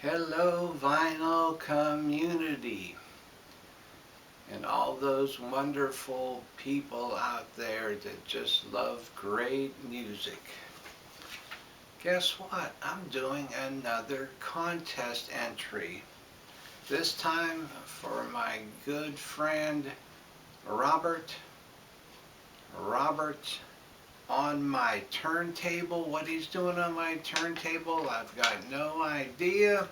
Hello, vinyl community, and all those wonderful people out there that just love great music. Guess what? I'm doing another contest entry. This time for my good friend Robert. Robert on my turntable. What he's doing on my turntable, I've got no idea.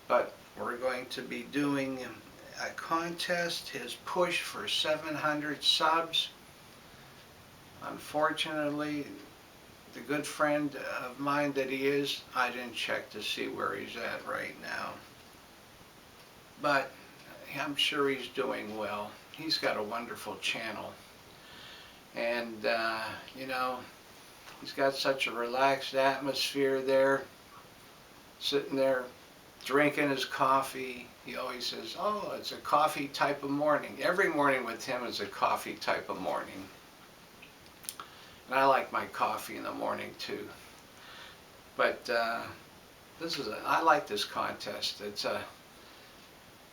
But we're going to be doing a contest, his push for 700 subs. Unfortunately, the good friend of mine that he is, I didn't check to see where he's at right now. But I'm sure he's doing well. He's got a wonderful channel. And, he's got such a relaxed atmosphere there, sitting there drinking his coffee. He always says, oh, it's a coffee type of morning. Every morning with him is a coffee type of morning. And I like my coffee in the morning too. But I like this contest. It's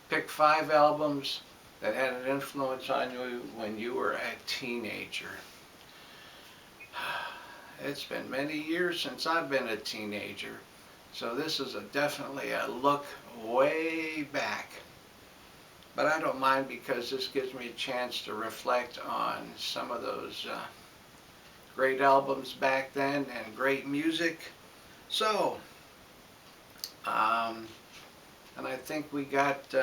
pick 5 albums that had an influence on you when you were a teenager. It's been many years since I've been a teenager. So this is definitely a look way back. But I don't mind because this gives me a chance to reflect on some of those great albums back then and great music. So, and I think we got,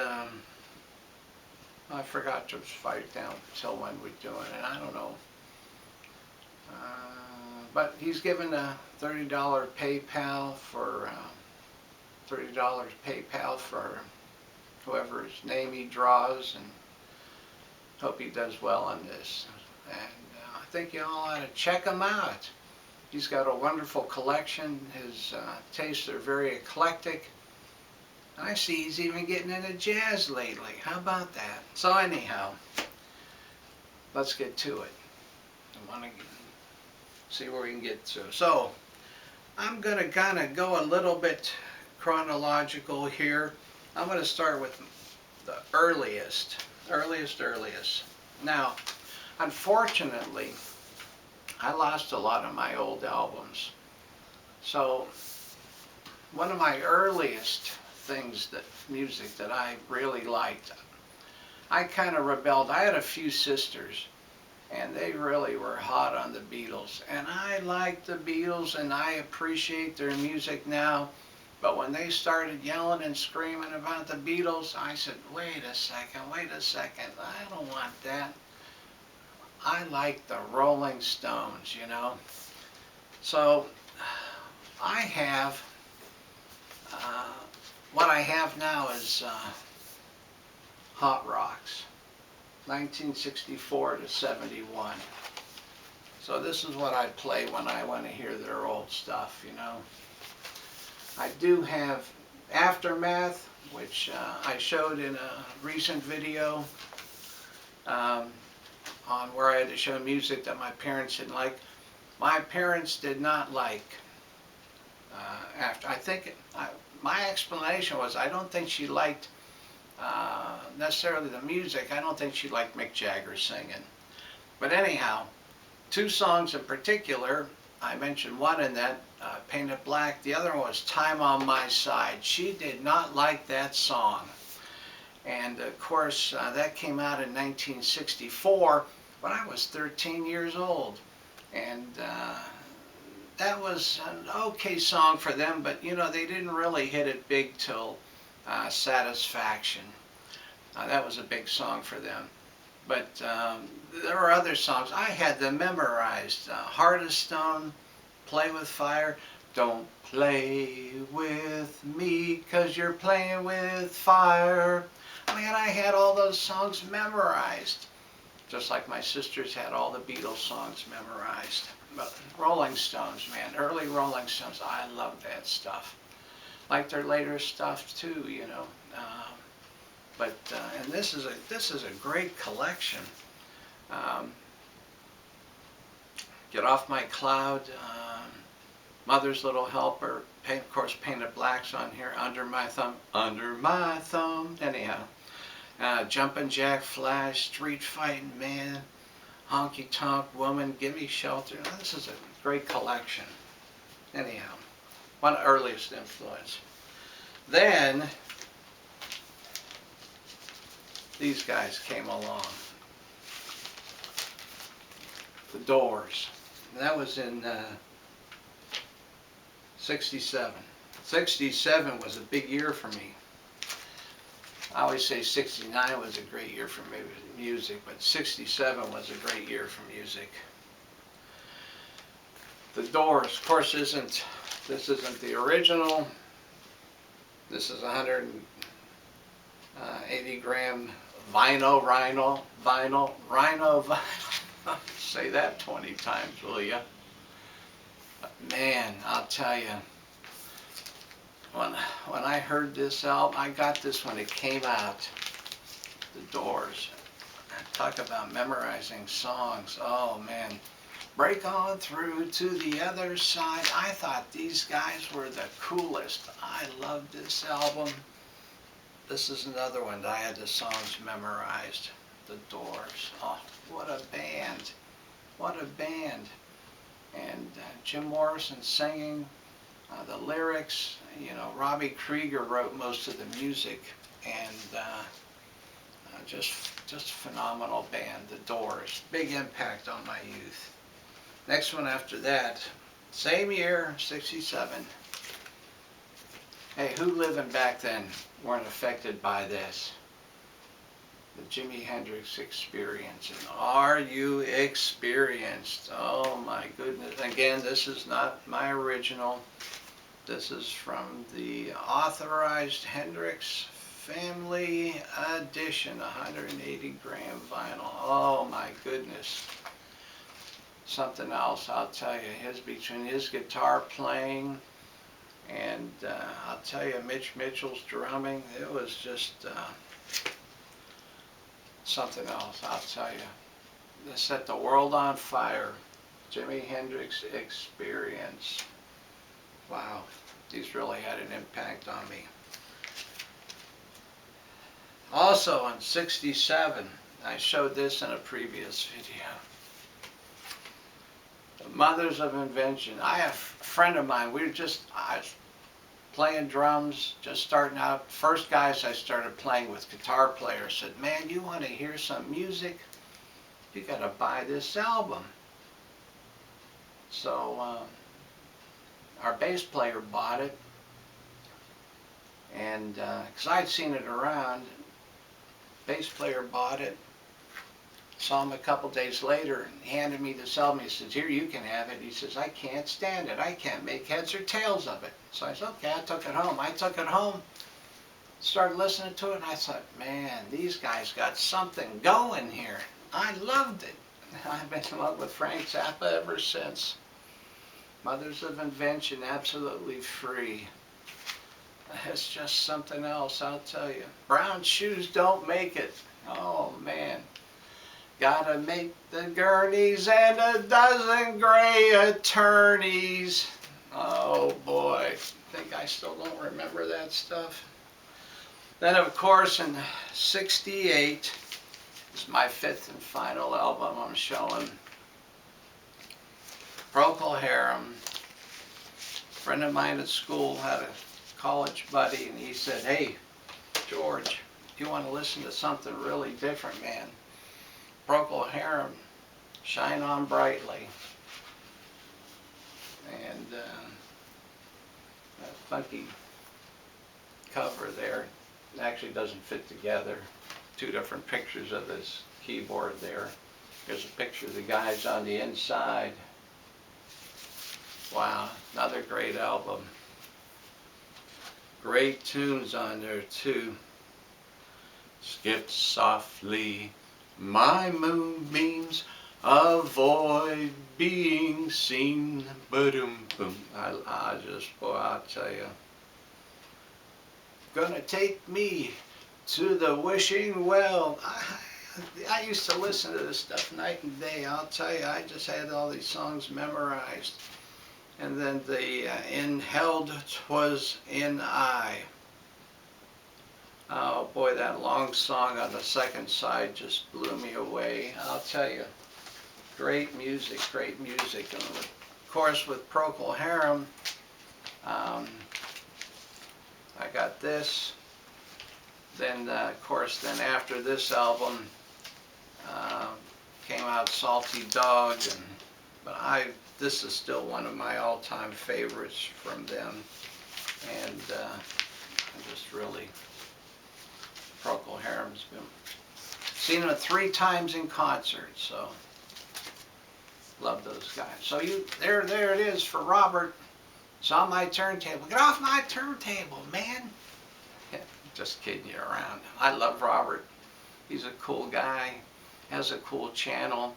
I forgot to write down till when we're doing it, I don't know. But he's given a $30 PayPal for whoever's name he draws, and hope he does well on this. And I think you all ought to check him out. He's got a wonderful collection. His tastes are very eclectic. I see he's even getting into jazz lately. How about that? So anyhow, let's get to it. I want to see where we can get to. So I'm going to kind of go a little bit chronological here. I'm going to start with the earliest. Now, unfortunately, I lost a lot of my old albums. So one of my earliest music that I really liked, I kind of rebelled. I had a few sisters, and they really were hot on the Beatles. And I like the Beatles, and I appreciate their music now. But when they started yelling and screaming about the Beatles, I said, wait a second, I don't want that. I like the Rolling Stones, So I have, what I have now is Hot Rocks, 1964 to 71. So this is what I play when I want to hear their old stuff, I do have Aftermath, which I showed in a recent video on where I had to show music that my parents didn't like. My parents did not like my explanation was I don't think she liked necessarily the music. I don't think she liked Mick Jagger singing. But anyhow, 2 songs in particular, I mentioned one in that, Painted Black. The other one was Time on My Side. She did not like that song. And of course, that came out in 1964 when I was 13 years old. And that was an okay song for them, but they didn't really hit it big till Satisfaction. That was a big song for them. But there were other songs. I had them memorized. Heart of Stone, Play with Fire. Don't play with me 'cause you're playing with fire. Man, I had all those songs memorized. Just like my sisters had all the Beatles songs memorized. But Rolling Stones, man, early Rolling Stones, I love that stuff. Like their later stuff too, and this is a great collection. Get Off My Cloud, Mother's Little Helper, of course, Painted Black's on here. Under My Thumb, Under My Thumb. Anyhow, Jumpin' Jack Flash, Street Fighting Man, Honky Tonk Woman, Gimme Shelter. Now, this is a great collection. Anyhow, one earliest influence. Then these guys came along. The Doors. And that was in 67. 67 was a big year for me. I always say 69 was a great year for me with music, but 67 was a great year for music. The Doors, of course, this isn't the original. This is 180 gram vinyl. Say that 20 times, will ya? But man, I'll tell you, when I heard this album, I got this when it came out, The Doors. Talk about memorizing songs. Oh man, Break On Through to the Other Side. I thought these guys were the coolest. I loved this album. This is another one that I had the songs memorized. The Doors. Oh, what a band. What a band. And Jim Morrison singing, the lyrics, you know, Robbie Krieger wrote most of the music, and just phenomenal band, The Doors. Big impact on my youth. Next one after that, same year, 67. Hey, who living back then weren't affected by this? The Jimi Hendrix Experience. And are you experienced? Oh my goodness. Again, this is not my original. This is from the authorized Hendrix Family Edition, 180 gram vinyl. Oh my goodness. Something else, I'll tell you. Between his guitar playing and I'll tell you, Mitch Mitchell's drumming, it was just something else, I'll tell you. They set the world on fire. Jimi Hendrix Experience. Wow, these really had an impact on me. Also in 67, I showed this in a previous video. The Mothers of Invention. I have a friend of mine, I was playing drums, just starting out. First guys I started playing with, guitar players, said, man, you want to hear some music? You got to buy this album. So our bass player bought it, and because I'd seen it around, bass player bought it, saw him a couple days later, and handed me this album. He says, here, you can have it. He says, I can't stand it. I can't make heads or tails of it. So I said, okay, I took it home. Started listening to it, and I thought, man, these guys got something going here. I loved it. I've been in love with Frank Zappa ever since. Mothers of Invention, absolutely free. It's just something else, I'll tell you. Brown shoes don't make it. Oh, man. Gotta make the gurneys and a dozen gray attorneys. Oh, boy. I think I still don't remember that stuff. Then, of course, in 68, is my fifth and final album I'm showing. Procol Harum. A friend of mine at school had a college buddy, and he said, hey, George, you want to listen to something really different, man? Procol Harum, Shine On Brightly. And that funky cover there actually doesn't fit together. Two different pictures of this keyboard there. Here's a picture of the guys on the inside. Wow, another great album. Great tunes on there too. Skip softly, my moonbeams, avoid being seen. Ba-dum boom. I just, boy, I'll tell you. Gonna take me to the wishing well. I used to listen to this stuff night and day. I'll tell you, I just had all these songs memorized. And then the In Held 'Twas in I. Oh boy, that long song on the second side just blew me away. I'll tell you, great music, great music. And of course with Procol Harum, I got this. Then of course, then after this album came out Salty Dog, but this is still one of my all-time favorites from them. And I just really, Procol Harum's been, seen them 3 times in concert, so love those guys. So there it is for Robert. It's on my turntable. Get off my turntable, man. Just kidding you around. I love Robert. He's a cool guy, has a cool channel,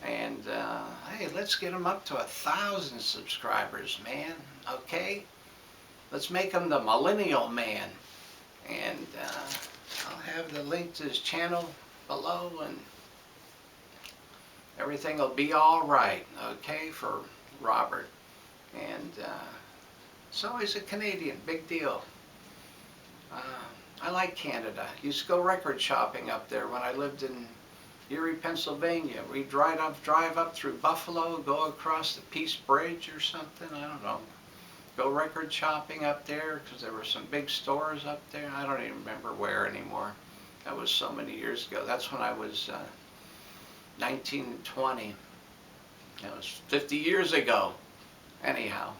and hey, let's get him up to 1,000 subscribers, man. Okay? Let's make him the Millennial Man. And I'll have the link to his channel below, and everything will be all right, okay, for Robert. And so he's a Canadian, big deal. I like Canada. Used to go record shopping up there when I lived in Erie, Pennsylvania. We'd drive up through Buffalo, go across the Peace Bridge or something, I don't know. Go record shopping up there because there were some big stores up there. I don't even remember where anymore. That was so many years ago. That's when I was 19 and 20. That was 50 years ago. Anyhow.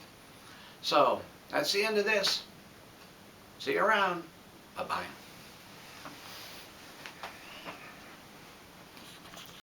So, that's the end of this. See you around. Bye-bye.